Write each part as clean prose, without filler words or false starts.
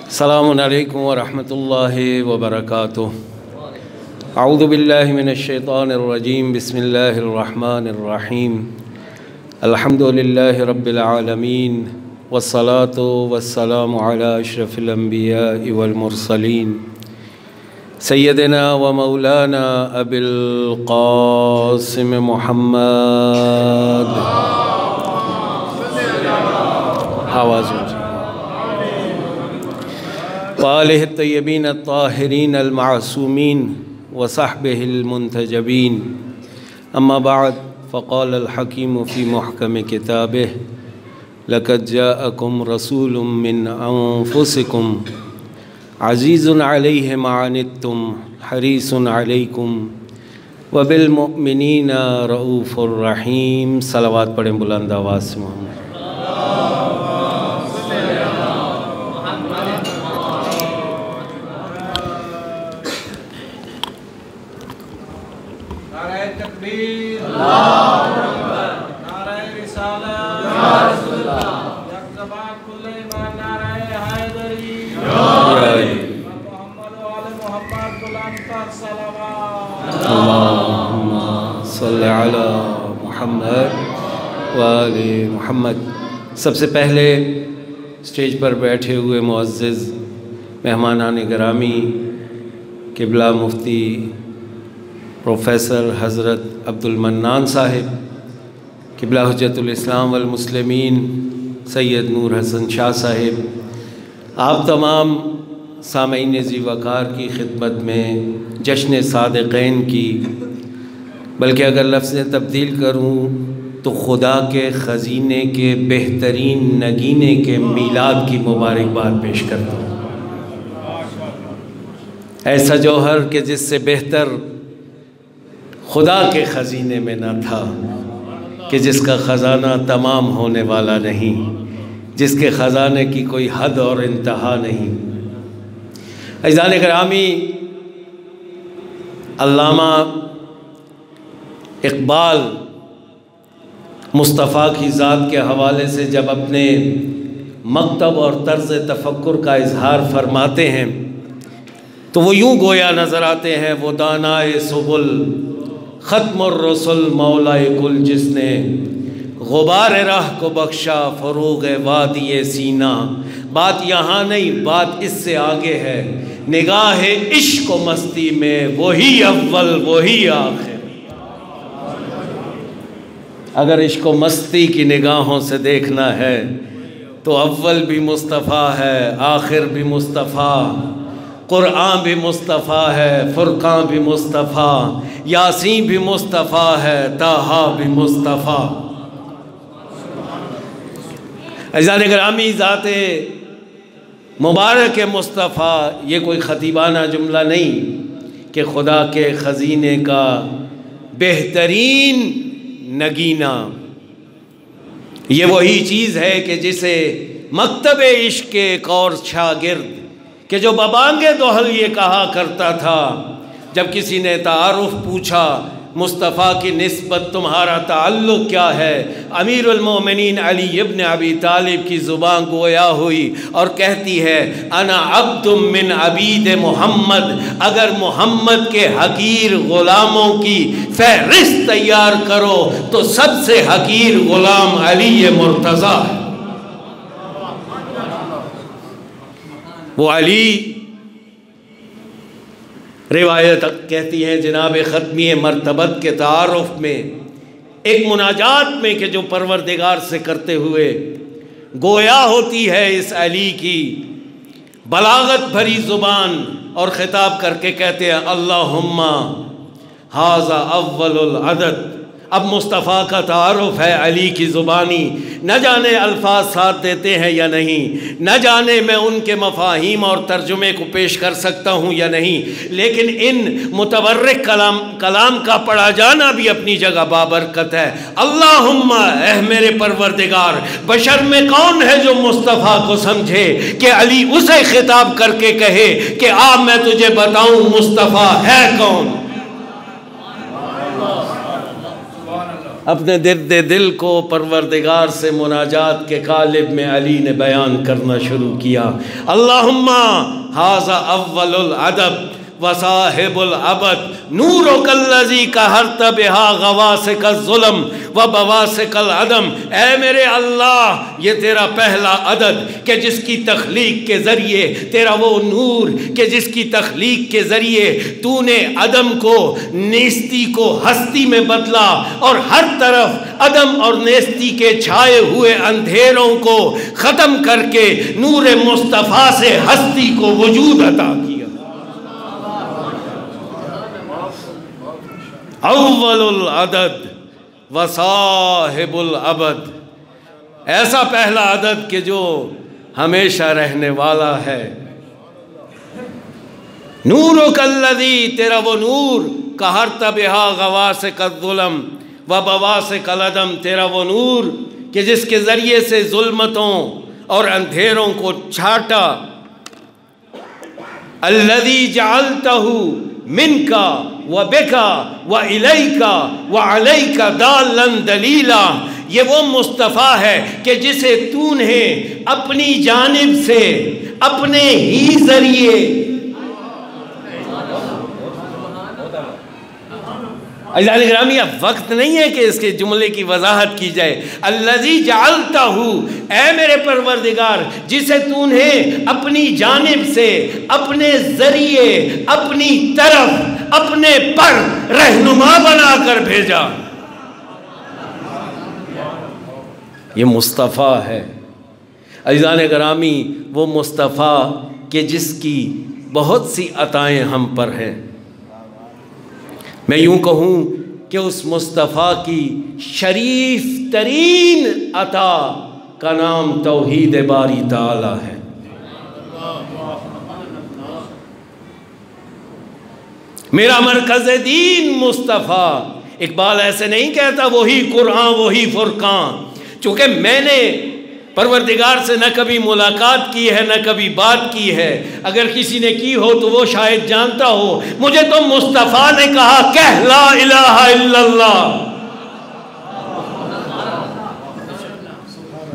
अस्सलामु अलैकुम व रहमतुल्लाहि व बरकातुहू। अऊज़ु बिल्लाहि मिनश शैतानिर रजीम। बिस्मिल्लाहिर रहमानिर रहीम। अल्हम्दुलिल्लाहि रब्बिल आलमीन वस्सलातु वस्सलामु अला अशरफिल अंबिया'i वल मुरसलीन सय्यदिना व मौलाना अबिल क़ासिम मुहम्मद। आवाज़ वालिहि तय्यबीन अत्ताहिरीन अल-मासूमीन व सहबिहिल मुंतजबीन। अम्मा बाद फ़क़ाल अल-हकीम फ़ी मुहकम किताबिहि लक़द जाअकुम रसूलुम मिन अनफुसिकुम अज़ीज़ुन अलैहि मा अनित्तुम हरीसुन अलैकुम व बिल मुमिनीना रऊफ़ुर रहीम। सलावत पढ़ें बुलंद आवाज़ से मोहम्मद। मोहम्मद। सबसे पहले स्टेज पर बैठे हुए मुअज़्ज़िज़ मेहमानान गिरामी, क़िबला मुफ्ती प्रोफेसर हज़रत अब्दुल मन्नान साहिब, क़िबला हुज्जतुल इस्लाम वल मुस्लिमीन सैयद नूर हसन शाह साहिब, आप तमाम सामईन ज़ी वक़ार की खिदमत में जश्न सादिक़ैन की, बल्कि अगर लफ्ज़ें तब्दील करूँ तो खुदा के ख़ज़ीने के बेहतरीन नगीने के मीलाद की मुबारकबाद पेश करता हूँ। ऐसा जौहर के जिससे बेहतर खुदा के ख़ज़ीने में न था, कि जिसका ख़ज़ाना तमाम होने वाला नहीं, जिसके ख़ज़ाने की कोई हद और इंतहा नहीं। अज़ीज़ान गिरामी, अल्लामा इक़बाल मुस्तफ़ा की ज़ात के हवाले से जब अपने मकतब और तर्ज़ तफ़क्कुर का इज़हार फरमाते हैं तो वो यूँ गोया नज़र आते हैं, वो दानाए सुबुल ख़त्मुर रसूल मौलाए कुल, जिसने ग़ुबार राह को बख्शा फ़रोग़ वादिए सीना। बात यहाँ नहीं, बात इससे आगे है। निगाह इश्क़ व मस्ती में वही अव्वल वही आखिर। अगर इश्क़ व मस्ती की निगाहों से देखना है तो अव्वल भी मुस्तफ़ा है, आखिर भी मुस्तफ़ा, क़ुरआन भी मुस्तफ़ा है, फ़ुरक़ान भी मुस्तफ़ा, यासीन भी मुस्तफ़ा है, ताहा भी मुस्तफ़ा। अज़ीज़ान गिरामी, ज़ाते मुबारक मुस्तफ़ा ये कोई ख़तीबाना जुमला नहीं कि खुदा के ख़ज़ीने का बेहतरीन नगीना। ये वही चीज़ है कि जिसे मकतब इश्क़ के एक और शागिर्द कि जो बबांगे दोहल ये कहा करता था, जब किसी ने तारुफ़ पूछा मुस्तफ़ा की निस्बत तुम्हारा ताल्लुक़ क्या है, अमीरुल मोमिनीन अली इब्न अबी तालिब की ज़ुबान गोया हुई और कहती है, अना अब्दुम मिन अबीद मोहम्मद। अगर मोहम्मद के हकीर ग़ुलामों की फ़हरिस्त तैयार करो तो सबसे हकीर ग़ुलाम अली मुर्तज़ा है। वो अली, रिवायत कहती है जनाब ख़त्मी मरतबत के तारुफ़ में एक मुनाजात में कि जो परवरदिगार से करते हुए गोया होती है इस अली की बलागत भरी ज़ुबान, और ख़िताब करके कहते हैं, अल्लाहुम्मा हाज़ा अव्वलुल अदद। अब मुस्तफ़ा का तारुफ़ है अली की ज़ुबानी, न जाने अल्फाज साथ देते हैं या नहीं, न जाने मैं उनके मफ़ाहीम और तर्जुमे को पेश कर सकता हूँ या नहीं, लेकिन इन मुतवर्रिक कलाम का पढ़ा जाना भी अपनी जगह बाबरकत है। अल्लाहुम्मा, एह मेरे परवरदिगार, बशर में कौन है जो मुस्तफ़ा को समझे कि अली उसे खिताब करके कहे कि आ मैं तुझे बताऊँ मुस्तफ़ा है कौन। अपने दर्द दिल को परवरदिगार से मुनाजात के कालिब में अली ने बयान करना शुरू किया। अल्लाहुम्मा हाज़ा अव्वलुल अदब व साहिबुल अबद नूरो कल्लज़ी कहरत बिहा गवासिकल ज़ुल्म व बवासिकल अदम। ऐ मेरे अल्लाह, ये तेरा पहला अदद कि जिसकी तख्लीक के ज़रिए, तेरा वो नूर कि जिसकी तख्लीक के ज़रिए तूने अदम को, नेस्ती को हस्ती में बदला और हर तरफ अदम और नेस्ती के छाए हुए अंधेरों को ख़त्म करके नूर मुस्तफ़ा से हस्ती को वजूद अता किया। अव्वलुल अदद व साहिबुल अबद, ऐसा पहला अदद के जो हमेशा रहने वाला है। नूरो कल्लज़ी, तेरा वो नूर, कहरत बिहा गवासिकल ज़ुल्म व बवासिकल अदम, तेरा वो नूर कि जिसके ज़रिए से जुल्मतों और अंधेरों को छाटा। अल्लज़ी जअलतहु मिनका व बिका व इलैका व अलैका दालन दलीला, ये वो मुस्तफ़ा है कि जिसे तूने अपनी जानिब से अपने ही ज़रिए, अज़ीज़ान गिरामी, अब वक्त नहीं है कि इसके जुमले की वजाहत की जाए। अल्लज़ी जअलतहु, ऐ मेरे परवरदिगार, जिसे तूने अपनी जानिब से, अपने ज़रिए, अपनी तरफ, अपने पर रहनुमा बनाकर भेजा। ये मुस्तफ़ा है अज़ीज़ान गिरामी, वो मुस्तफ़ा कि जिसकी बहुत सी अताएँ हम पर हैं। मैं यूँ कहूँ कि उस मुस्तफ़ा की शरीफ तरीन अता का नाम तौहीद बारी ताला है। मेरा मरकज़ दीन मुस्तफ़ा, इकबाल ऐसे नहीं कहता वही कुरान वही फुरकान। चूँकि मैंने परवरदिगार से न कभी मुलाकात की है, न कभी बात की है, अगर किसी ने की हो तो वो शायद जानता हो। मुझे तो मुस्तफ़ा ने कहा, कह ला इलाहा इल्लल्लाह।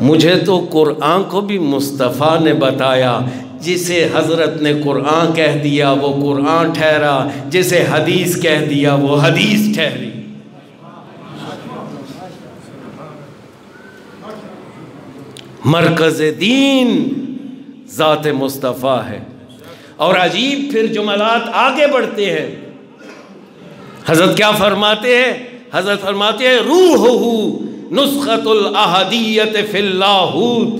मुझे तो कुरान को भी मुस्तफ़ा ने बताया। जिसे हज़रत ने कुरान कह दिया वो कुरान ठहरा, जिसे हदीस कह दिया वो हदीस ठहरी। मरकज़ दीन ज़ात मुस्तफ़ा है। और अजीब फिर जुमलात आगे बढ़ते हैं। हज़रत क्या फरमाते हैं? हज़रत फरमाते हैं, रूहुहु नुस्ख़तुल अहदियत फिल लाहूत,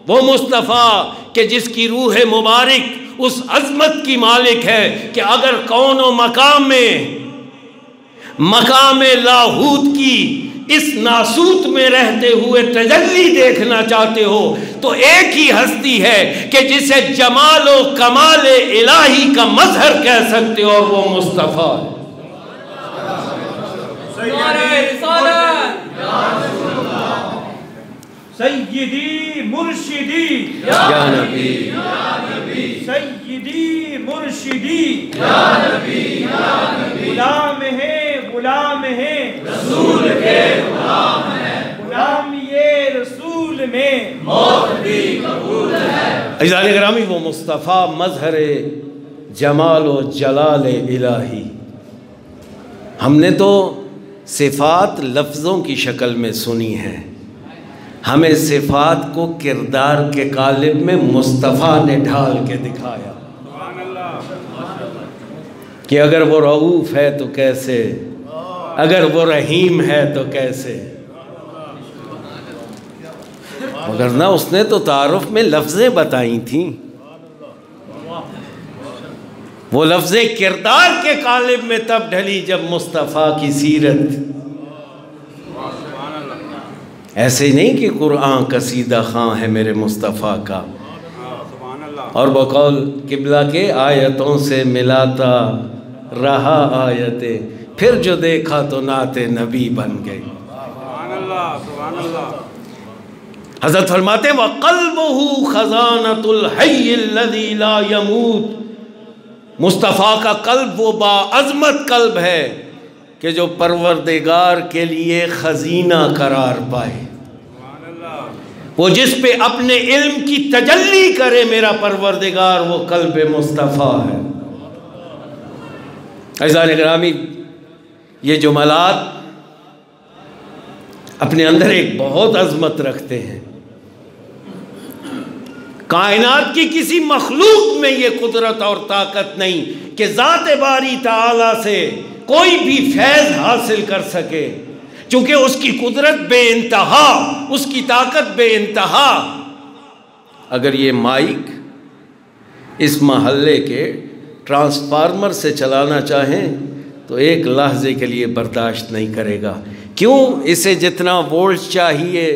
वो मुस्तफ़ा कि जिसकी रूह मुबारक उस अज़मत की मालिक है कि अगर कौनो मकाम लाहूत की इस नासूत में रहते हुए तजल्ली देखना चाहते हो तो एक ही हस्ती है कि जिसे जमाल व कमाल इलाही का मजहर कह सकते हो, और वो मुस्तफ़ा है। सय्यदी मुर्शिदी या नबी, सय्यदी मुर्शिदी या नबी, गुलाम है रसूल के गुलाम है, गुलाम ये रसूल में मौत भी कबूल है। अज़ीज़ान गिरामी, वो मुस्तफ़ा मजहर जमाल व जलाल इलाही। हमने तो सिफ़ात लफ्ज़ों की शक्ल में सुनी है, हमें सिफ़ात को किरदार के कालिब में मुस्तफ़ा ने ढाल के दिखाया कि अगर वो रऊफ़ है तो कैसे, अगर वो रहीम है तो कैसे। मगर ना उसने तो तारुफ में लफ्ज़ें बताई थी, वो लफ्ज़ें किरदार के कालिब में तब ढली जब मुस्तफ़ा की सीरत। ऐसे नहीं कि कुरान कसीदा खां है मेरे मुस्तफ़ा का, और बकौल किबला के आयतों से मिलाता रहा आयतें, फिर जो देखा तो नाते नबी बन गई। हज़रत फरमाते व क़ल्बुहु ख़ज़ानतुल हय्यिल्लज़ी ला यमूत, मुस्तफ़ा का कल्ब वो बाअज़मत कल्ब है कि जो परवरदिगार के लिए खजीना करार पाए, वो जिस पे अपने इल्म की तजल्ली करे मेरा परवरदिगार, वो कल्ब मुस्तफ़ा है। अज़ीज़ान गिरामी, ये जुमलात अपने अंदर एक बहुत अज़मत रखते हैं। कायनात की किसी मखलूक में ये कुदरत और ताकत नहीं कि ज़ात बारी ताला से कोई भी फैज़ हासिल कर सके, क्योंकि उसकी कुदरत बेइंतहा, उसकी ताकत बेइंतहा। अगर ये माइक इस महल्ले के ट्रांसफार्मर से चलाना चाहें तो एक लहजे के लिए बर्दाश्त नहीं करेगा। क्यों? इसे जितना वोल्ट चाहिए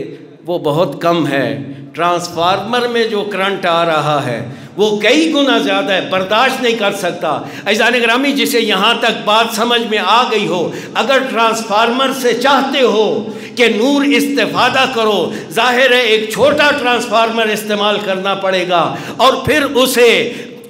वो बहुत कम है। ट्रांसफार्मर में जो करंट आ रहा है वो कई गुना ज़्यादा है, बर्दाश्त नहीं कर सकता। अज़ीज़ान गिरामी, जिसे यहाँ तक बात समझ में आ गई हो, अगर ट्रांसफार्मर से चाहते हो कि नूर इस्तेफादा करो, जाहिर है एक छोटा ट्रांसफार्मर इस्तेमाल करना पड़ेगा और फिर उसे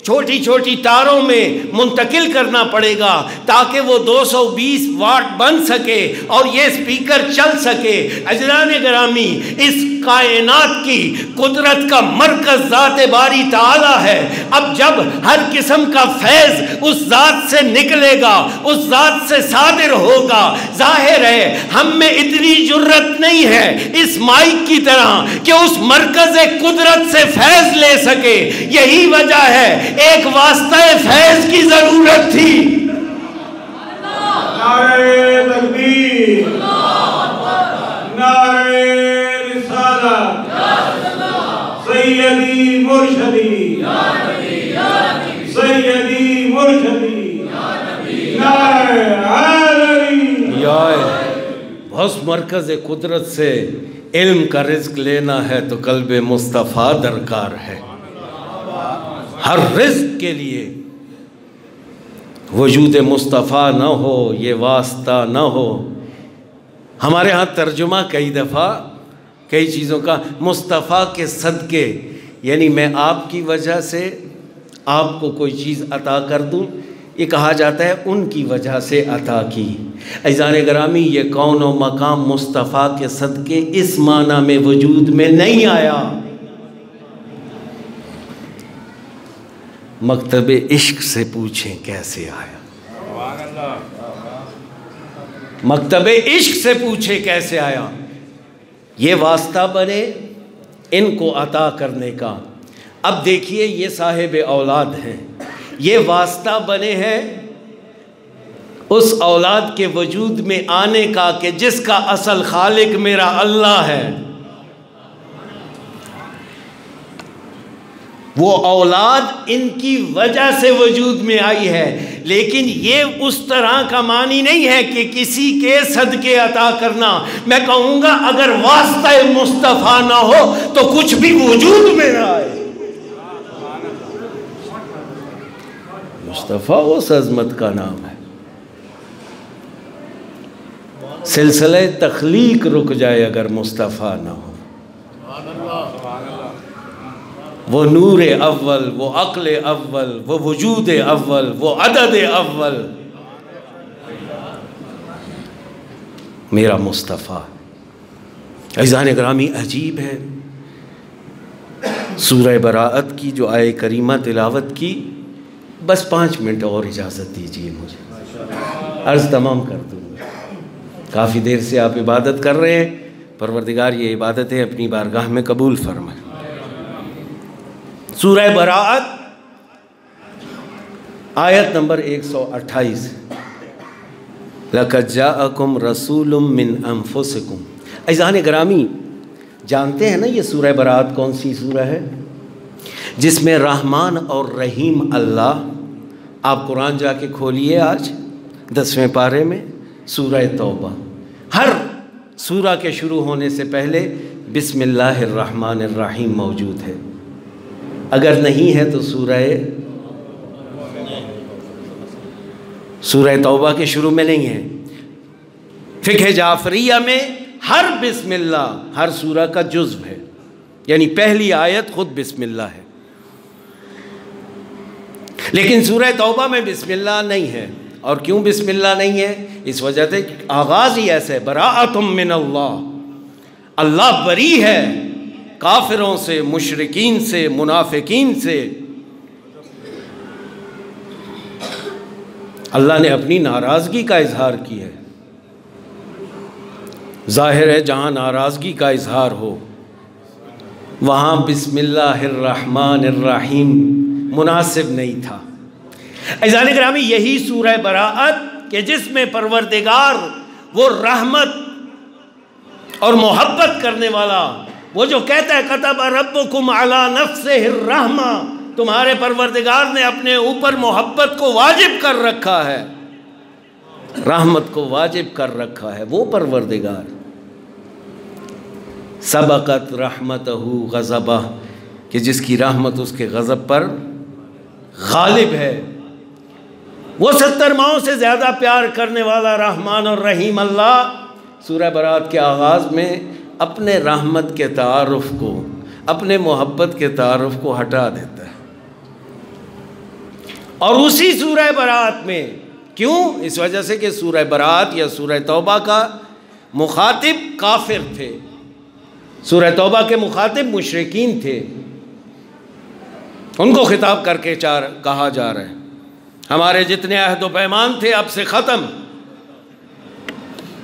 छोटी छोटी तारों में मुंतकिल करना पड़ेगा ताकि वो 220 वाट बन सके और ये स्पीकर चल सके। अज़ीज़ान गिरामी, इस कायनात की कुदरत का मरकज़ ज़ात बारी ताला है। अब जब हर किस्म का फैज़ उस ज़ात से निकलेगा, उस ज़ात से सादिर होगा, जाहिर है हम में इतनी जुर्रत नहीं है इस माइक की तरह कि उस मरकज़ कुदरत से फैज़ ले सके। यही वजह है एक वास्ता फैज़ की ज़रूरत थी। नारे तकबीर, नारे रिसालत, सैयदी मुर्शदी, सैयदी मुर्शदी, नारे हैदरी। बहुत मरकज़ कुदरत से इल्म का रिज़्क़ लेना है तो कल्ब मुस्तफ़ा दरकार है। हर रिज़्क़ के लिए वजूद मुस्तफ़ा न हो, ये वास्ता न हो। हमारे यहाँ तर्जुमा कई दफ़ा कई चीज़ों का मुस्तफ़ा के सदके, यानी मैं आपकी वजह से आपको कोई चीज़ अता कर दूँ, ये कहा जाता है उनकी वजह से अता की। अज़ीज़ान गिरामी, ये कौन व मकाम मुस्तफ़ा के सदके इस माना में वजूद में नहीं आया। मकतब इश्क से पूछें कैसे आया, मकतब इश्क से पूछे कैसे आया। ये वास्ता बने इनको अता करने का। अब देखिए, ये साहिब औलाद हैं, ये वास्ता बने हैं उस औलाद के वजूद में आने का कि जिसका असल खालिक मेरा अल्लाह है। वो औलाद इनकी वजह से वजूद में आई है, लेकिन ये उस तरह का मानी नहीं है कि किसी के सदके अता करना। मैं कहूँगा अगर वास्ता मुस्तफ़ा ना हो तो कुछ भी वजूद में ना आए। मुस्तफ़ा उस अज़मत का नाम है। सिलसिले तख्लीक रुक जाए अगर मुस्तफ़ा ना हो। वो नूर अव्वल, वो अक्ल अव्वल, वो वजूद अव्वल, वो अदद अव्वल मेरा मुस्तफ़ा। अज़ीज़ान गिरामी, अजीब है, सूरह बराअत की जो आये करीमा तिलावत की, बस 5 मिनट और इजाज़त दीजिए मुझे, अर्ज़ तमाम कर दूँगा। काफ़ी देर से आप इबादत कर रहे हैं, परवरदिगार ये इबादतें अपनी बारगाह में कबूल फरमाए। सूरह बराअत आयत नंबर 128, लक़द जाअकुम रसूलुम मिन अनफुसिकुम। अज़ीज़ान गिरामी, जानते हैं ना ये सूरह बराअत कौन सी सूरह है? जिसमें रहमान और रहीम अल्लाह, आप कुरान जाके खोलिए आज 10वें पारे में सूरह तौबा, हर सूरह के शुरू होने से पहले बिस्मिल्लाहिर्रहमानिर्रहीम मौजूद है। अगर नहीं है तो सूरह तौबा के शुरू में नहीं है। फ़िक़्ह जाफ़रिया में हर बिस्मिल्लाह हर सूरह का जुज़्व है, यानी पहली आयत खुद बिस्मिल्लाह है। लेकिन सूरह तौबा में बिस्मिल्लाह नहीं है और क्यों बिस्मिल्लाह नहीं है? इस वजह से आगाज़ ही ऐसे, बराअतुम मिनल्लाह, अल्लाह बरी है काफिरों से, मुशरिकीन से, मुनाफिकीन से। अल्लाह ने अपनी नाराज़गी का इजहार किया है। ज़ाहिर है जहाँ नाराज़गी का इजहार हो वहाँ बिस्मिल्लाहिर्रहमानिर्रहीम मुनासिब नहीं था। अज़ीज़ान गिरामी, यही सूरह बराअत के जिसमें परवरदिगार वो रहमत और मोहब्बत करने वाला, वो जो कहता है कतब रब्बुकुम अला नफ्सिहिर्रहमा, तुम्हारे परवरदिगार ने अपने ऊपर मोहब्बत को वाजिब कर रखा है, रहमत को वाजिब कर रखा है। वो परवरदिगार सबक़त रहमतहू ग़ज़बह, कि जिसकी रहमत उसके ग़ज़ब पर गालिब है। वो 70 माओं से ज़्यादा प्यार करने वाला रहमान और रहीम अल्लाह सूरह बरात के आगाज़ में अपने रहमत के तारुफ़ को, अपने मोहब्बत के तारुफ़ को हटा देता है। और उसी सूरह बरात में, क्यों? इस वजह से कि सूरह बरात या सूरह तौबा का मुखातिब काफिर थे, सूरह तौबा के मुखातिब मुशरिकीन थे। उनको खिताब करके कहा जा रहा है हमारे जितने अहद व पैमान थे अब से ख़त्म,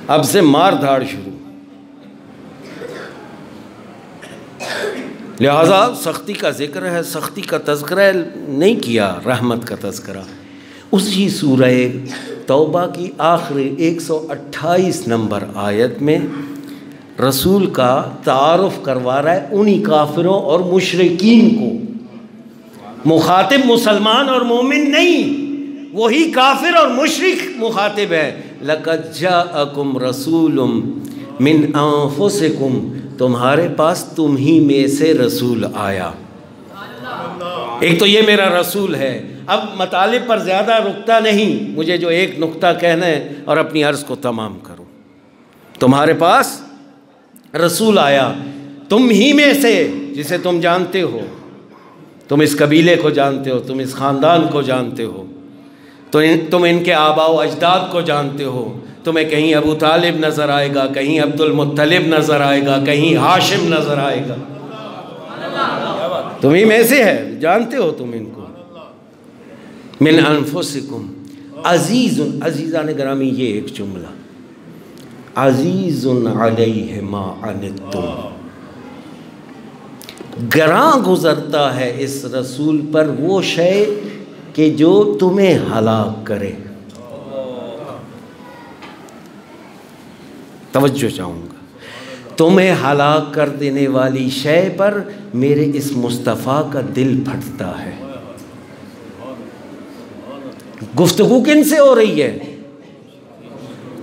अब से मार धाड़ शुरू। लिहाजा सख्ती का ज़िक्र है, सख्ती का तज़किरा नहीं किया, रहमत का तज़किरा। उसी सूरह तौबा की आखिरी 128 नंबर आयत में रसूल का तारुफ़ करवा रहा है उन्हीं काफिरों और मुशरिकीन को। मुखातिब मुसलमान और मोमिन नहीं, वही काफिर और मुशरिक मुखातिब है। लक़द जाअकुम रसूलुम मिन अनफुसिकुम, तुम्हारे पास तुम ही में से रसूल आया। एक तो ये मेरा रसूल है। अब मतालिब पर ज़्यादा रुकता नहीं, मुझे जो एक नुक्ता कहना है और अपनी अर्ज़ को तमाम करूँ। तुम्हारे पास रसूल आया, तुम ही में से, जिसे तुम जानते हो, तुम इस कबीले को जानते हो, तुम इस ख़ानदान को जानते हो, तुम इनके आबा व अजदाद को जानते हो। तुम्हें कहीं अबू तालिब नज़र आएगा, कहीं अब्दुल मुत्तलिब नज़र आएगा, कहीं हाशिम नज़र आएगा। तुम ही में से है, जानते हो तुम इनको। मिन अनफुसिकुम अज़ीज़ुन, अज़ीज़ान गिरामी ये एक जुमला, अज़ीज़ुन अलैहि मा अनित्तुम, गरां गुज़रता है इस रसूल पर वो शय कि जो तुम्हें हलाक करे। तवज्जो चाहूँगा, तुम्हें हलाक कर देने वाली शय पर मेरे इस मुस्तफ़ा का दिल फटता है। गुफ्तगू किन से हो रही है?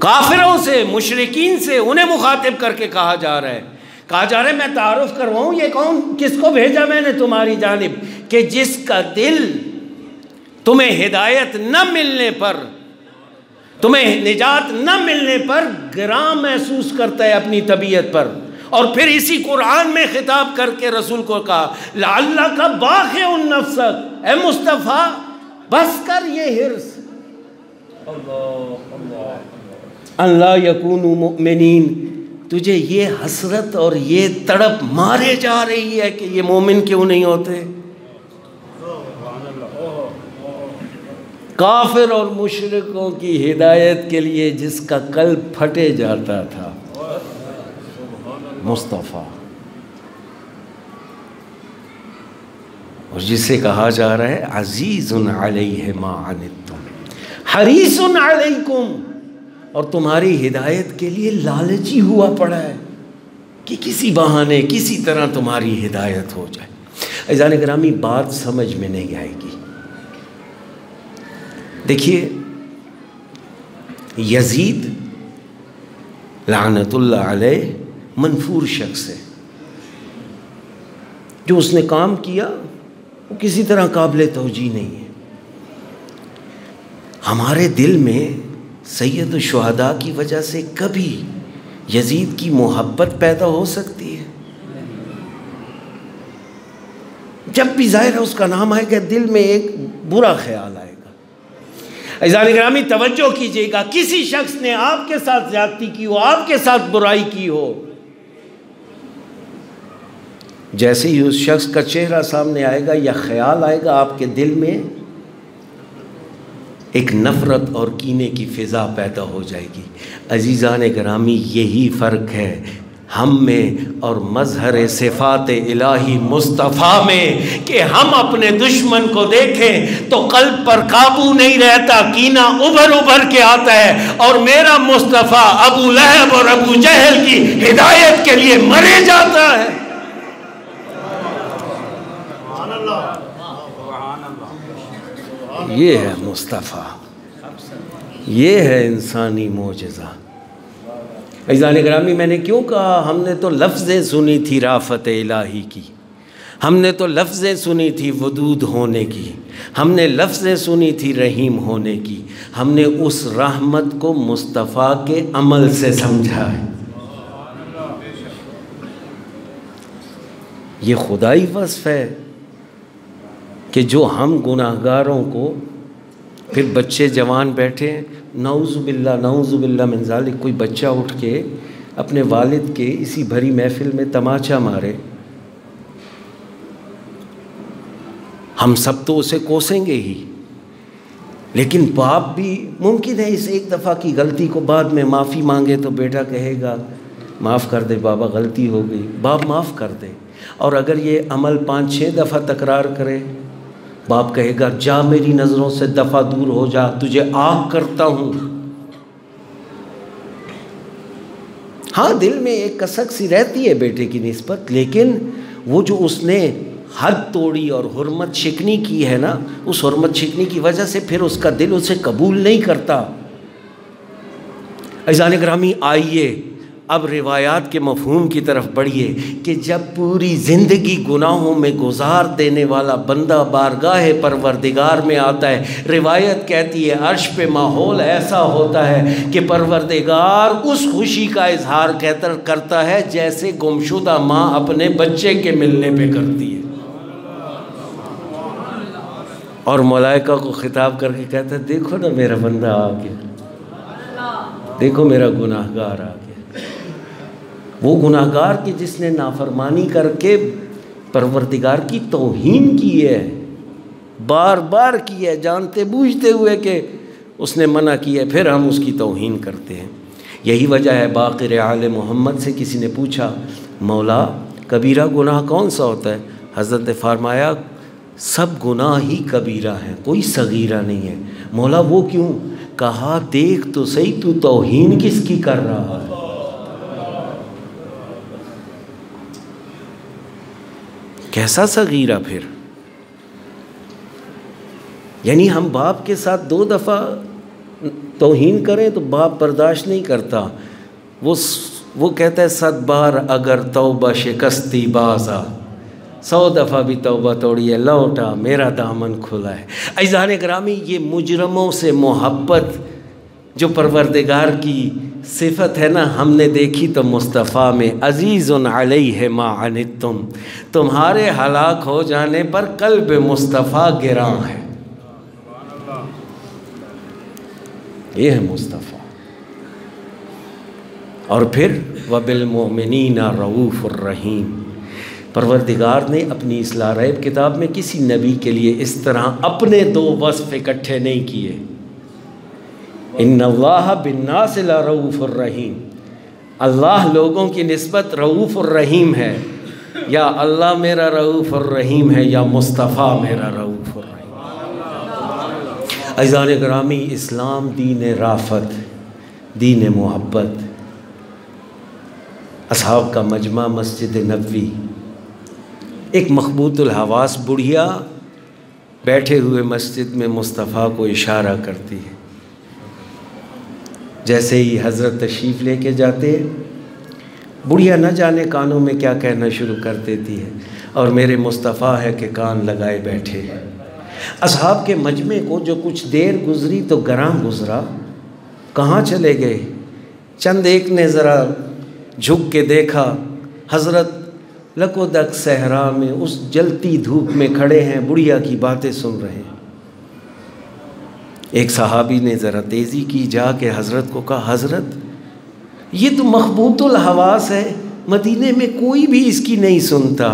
काफिरों से, मुशरिकीन से। उन्हें मुखातिब करके कहा जा रहा है, मैं तारुफ करवाऊँ ये कौन, किसको भेजा मैंने तुम्हारी जानिब, कि जिसका दिल तुम्हें हिदायत न मिलने पर, तुम्हें निजात न मिलने पर गिरां महसूस करता है अपनी तबीयत पर। और फिर इसी कुरान में खिताब करके रसूल को कहा, लअल्लका बाखिउन नफ्सक, ए मुस्तफ़ा बस कर ये हिर्स, अल्ला यकूनु मुमिनीन, तुझे ये हसरत और ये तड़प मारे जा रही है कि ये मोमिन क्यों नहीं होते। काफिर और मुशरिकों की हिदायत के लिए जिसका कल्ब फटे जाता था, मुस्तफ़ा, और जिसे कहा जा रहा है अज़ीज़ुन अलैहि मा अनित्तुम हरीसुन अलैकुम, और तुम्हारी हिदायत के लिए लालची हुआ पड़ा है कि किसी बहाने किसी तरह तुम्हारी हिदायत हो जाए। अज़ीज़ान गिरामी, बात समझ में नहीं आएगी। देखिए, यजीद लानतुल्लाह अलैह मनफूर शख्स है। जो उसने काम किया वो किसी तरह काबिल तौजी नहीं है। हमारे दिल में सैयद शुहदा की वजह से कभी यजीद की मोहब्बत पैदा हो सकती है? जब भी ज़ाहिर है उसका नाम आएगा दिल में एक बुरा ख्याल आएगा। अज़ीज़ान गिरामी तवज्जो कीजिएगा, किसी शख्स ने आपके साथ ज़्यादती की हो, आपके साथ बुराई की हो, जैसे ही उस शख्स का चेहरा सामने आएगा या ख्याल आएगा, आपके दिल में एक नफ़रत और कीने की फ़िज़ा पैदा हो जाएगी। अज़ीज़ान गिरामी यही फ़र्क है हम में और मज़हर सिफ़ात इलाही मुस्तफ़ा में कि हम अपने दुश्मन को देखें तो कल्ब पर काबू नहीं रहता, कीना उभर उभर के आता है, और मेरा मुस्तफ़ा अबू लहब और अबू जहल की हिदायत के लिए मरे जाता है। ये है मुस्तफ़ा, ये है इंसानी मोजज़ा। अज़ीज़ान गिरामी, मैंने क्यों कहा हमने तो लफ्ज़ें सुनी थी राफ़त इलाही की, हमने तो लफ्ज़ें सुनी थी वदूद होने की, हमने लफ्ज़ें सुनी थी रहीम होने की, हमने उस रहमत को मुस्तफ़ा के अमल से समझा है। ये खुदाई वस्फ़ है कि जो हम गुनाहगारों को, फिर बच्चे जवान बैठे, नाउज़ुबिल्लाह मिन ज़ालिक, कोई बच्चा उठ के अपने वालिद के इसी भरी महफ़िल में तमाचा मारे, हम सब तो उसे कोसेंगे ही, लेकिन बाप भी मुमकिन है इस एक दफ़ा की गलती को बाद में माफ़ी मांगे तो बेटा कहेगा माफ़ कर दे बाबा, गलती हो गई, बाप माफ़ कर दे। और अगर ये अमल 5-6 दफ़ा तकरार करे, बाप कहेगा जा मेरी नज़रों से दफ़ा दूर हो जा, तुझे आग करता हूँ। हाँ, दिल में एक कसक सी रहती है बेटे की निस्बत, लेकिन वो जो उसने हद तोड़ी और हुर्मत शिकनी की है ना, उस हुर्मत शिकनी की वजह से फिर उसका दिल उसे कबूल नहीं करता। अज़ीज़ान गिरामी, आइए अब रिवायात के मफ़हूम की तरफ बढ़िए कि जब पूरी ज़िंदगी गुनाहों में गुजार देने वाला बंदा बारगाह परवरदिगार में आता है, रिवायत कहती है अर्श पे माहौल ऐसा होता है कि परवरदिगार उस खुशी का इजहार करता है जैसे गुमशुदा माँ अपने बच्चे के मिलने पे करती है, और मलाइका को खिताब करके कहता है देखो ना मेरा बंदा आ गया, देखो मेरा गुनाहगार आ गया। वो गुनाहगार कि जिसने नाफरमानी करके परवरदिगार की तौहीन की है, बार बार की है, जानते बूझते हुए कि उसने मना किया, फिर हम उसकी तौहीन करते हैं। यही वजह है बाक़िर आले मोहम्मद से किसी ने पूछा मौला कबीरा गुनाह कौन सा होता है? हज़रत ने फरमाया सब गुनाह ही कबीरा हैं, कोई सगीरा नहीं है। मौला वो क्यों? कहा देख तो सही तू तौहीन किसकी कर रहा है। कैसा सगीरा फिर? यानी हम बाप के साथ 2 दफ़ा तौहीन करें तो बाप बर्दाश्त नहीं करता, वो कहता है 7 बार अगर तौबा शिकस्ती बाज़ा, 100 दफ़ा भी तौबा तोड़ी है लौटा मेरा दामन खुला है। अज़ीज़ान गिरामी, ये मुजरमों से मोहब्बत जो परवरदिगार की सिफत है ना, हमने देखी तो मुस्तफ़ा में। अज़ीज़ुन अलैहि मा अनित्तुम, तुम्हारे हलाक हो जाने पर कल्ब मुस्तफ़ा गिरां है। ये है मुस्तफ़ा। और फिर वबिल मोमिनीना रऊफ़ुर रहीम, परवरदिगार ने अपनी इस्लाह रैब किताब में किसी नबी के लिए इस तरह अपने 2 वस्फ़ इकट्ठे नहीं किए। इन्नल्लाह बिन्नास ला रऊफ़ुर रहीम, अल्लाह लोगों की निस्बत रऊफ़ुर रहीम है, या अल्लाह मेरा रऊफ़ुर रहीम है या मुस्तफ़ा मेरा रऊफ़ुर रहीम। अज़ीज़ान गिरामी, इस्लाम दीन राफ़त, दीन मोहब्बत, असहाब का मजमा मस्जिद नबवी, एक मखबूतुल हवास बुढ़िया बैठे हुए मस्जिद में मुस्तफ़ा को इशारा करती है। जैसे ही हज़रत तशरीफ़ लेके जाते बुढ़िया न जाने कानों में क्या कहना शुरू कर देती है, और मेरे मुस्तफ़ा है कि कान लगाए बैठे हैं। असहाब के मजमे को जो कुछ देर गुज़री तो गरां गुज़रा, कहाँ चले गए? चंद एक ने ज़रा झुक के देखा, हज़रत लकोदक सहरा में उस जलती धूप में खड़े हैं, बुढ़िया की बातें सुन रहे हैं। एक सहाबी ने ज़रा तेज़ी की, जाके हज़रत को कहा, हज़रत ये तो मखबूतुल हवास है, मदीने में कोई भी इसकी नहीं सुनता।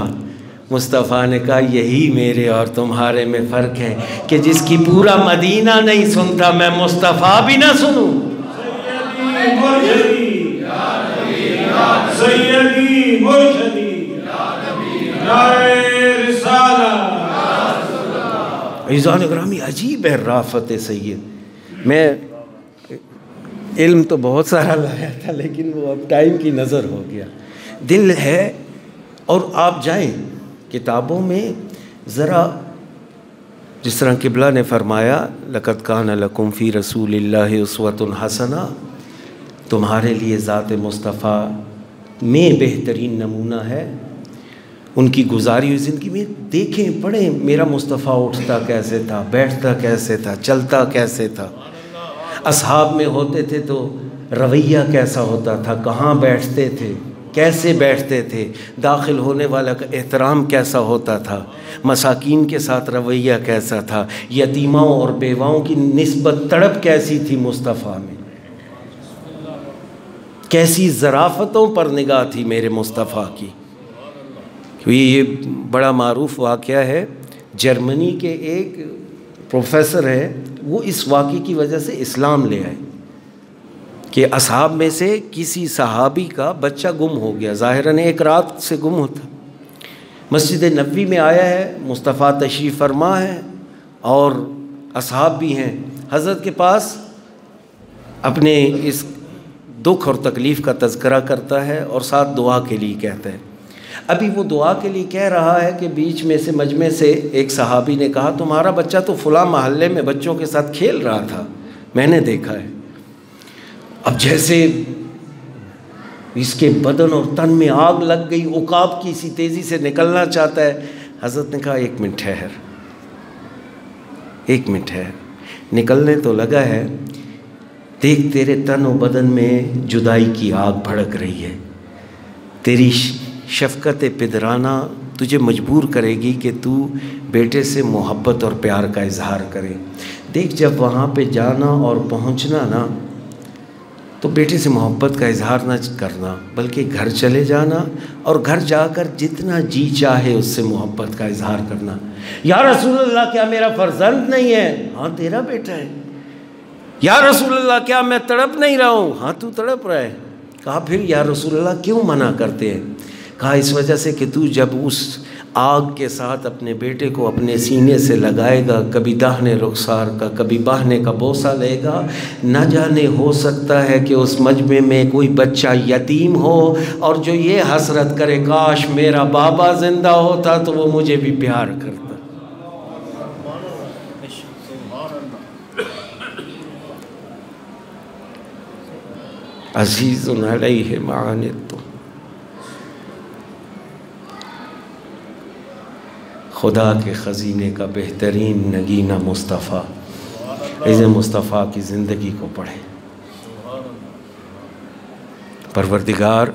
मुस्तफ़ा ने कहा, यही मेरे और तुम्हारे में फ़र्क है कि जिसकी पूरा मदीना नहीं सुनता, मैं मुस्तफ़ा भी ना सुनूं। सैयदी मुर्शदी इज़ान ग्रामी, अजीब है राफ़त सैयद। मैं इल्म तो बहुत सारा लाया था, लेकिन वो अब टाइम की नज़र हो गया। दिल है, और आप जाएं किताबों में ज़रा, जिस तरह क़िबला ने फ़रमाया, लक़द कान लकुम फ़ी रसूलिल्लाहि उस्वतुन हसना, तुम्हारे लिए ज़ात मुस्तफ़ा में बेहतरीन नमूना है। उनकी गुजारी हुई ज़िंदगी में देखें, पढ़ें, मेरा मुस्तफ़ा उठता कैसे था, बैठता कैसे था, चलता कैसे था, असहाब में होते थे तो रवैया कैसा होता था, कहाँ बैठते थे, कैसे बैठते थे, दाखिल होने वाला का एहतराम कैसा होता था, मसाकीन के साथ रवैया कैसा था, यतीमाओं और बेवाओं की निस्बत तड़प कैसी थी मुस्तफ़ा में, कैसी ज़राफ़तों पर निगाह थी मेरे मुस्तफ़ा की। क्योंकि ये बड़ा मारूफ वाक़या है, जर्मनी के एक प्रोफेसर है, वो इस वाक़े की वजह से इस्लाम ले आए कि असहाब में से किसी सहाबी का बच्चा गुम हो गया, ज़ाहिरन एक रात से गुम होता, मस्जिद नबवी में आया है, मुस्तफ़ा तशरीफ़ फरमा है और असहाब भी हैं, हज़रत के पास अपने इस दुख और तकलीफ़ का तज़किरा करता है और साथ दुआ के लिए कहता है। अभी वो दुआ के लिए कह रहा है कि बीच में से मजमे से एक सहाबी ने कहा, तुम्हारा बच्चा तो फ़लाँ महल्ले में बच्चों के साथ खेल रहा था, मैंने देखा है। अब जैसे इसके बदन और तन में आग लग गई, उकाब की सी तेज़ी से निकलना चाहता है। हज़रत ने कहा, एक मिनट ठहर, एक मिनट ठहर, निकलने तो लगा है, देख तेरे तन और बदन में जुदाई की आग भड़क रही है, तेरी शफ़क़त पिदराना तुझे मजबूर करेगी कि तू बेटे से मोहब्बत और प्यार का इजहार करे। देख, जब वहाँ पे जाना और पहुँचना ना, तो बेटे से मोहब्बत का इजहार ना करना, बल्कि घर चले जाना और घर जाकर जितना जी चाहे उससे मोहब्बत का इजहार करना। या रसूलल्लाह, क्या मेरा फ़र्जंद नहीं है? हाँ, तेरा बेटा है। या रसूलल्लाह, क्या मैं तड़प नहीं रहा हूँ? हाँ, तू तड़प रहा है। कहा, फिर या रसूलल्लाह क्यों मना करते हैं? कहा, इस वजह से कि तू जब उस आग के साथ अपने बेटे को अपने सीने से लगाएगा, कभी दाहिने रुखसार का कभी बाहने का बोसा लेगा, न जाने हो सकता है कि उस मजमे में कोई बच्चा यतीम हो और जो ये हसरत करे, काश मेरा बाबा ज़िंदा होता तो वो मुझे भी प्यार करता। अज़ीज़ुन अलैहि मा अनित्तुम, खुदा के ख़ज़ीने का बेहतरीन नगीना मुस्तफ़ा। इस मुस्तफ़ा की ज़िंदगी को पढ़ें। परवरदिगार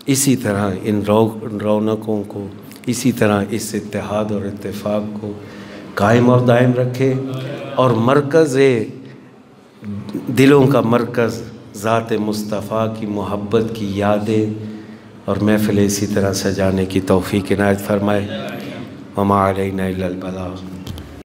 इसी तरह इन रौनकों को, इसी तरह इस इत्तेहाद और इत्तेफाक को कायम और दायम रखे, और मरकज़ दिलों का मरकज़ ज़ात मुस्तफ़ा की मोहब्बत की यादें और महफ़िल इसी तरह सजाने की तौफ़ीक़ इनायत फ़रमाए। वमा अलैना इल्लल बलाग़।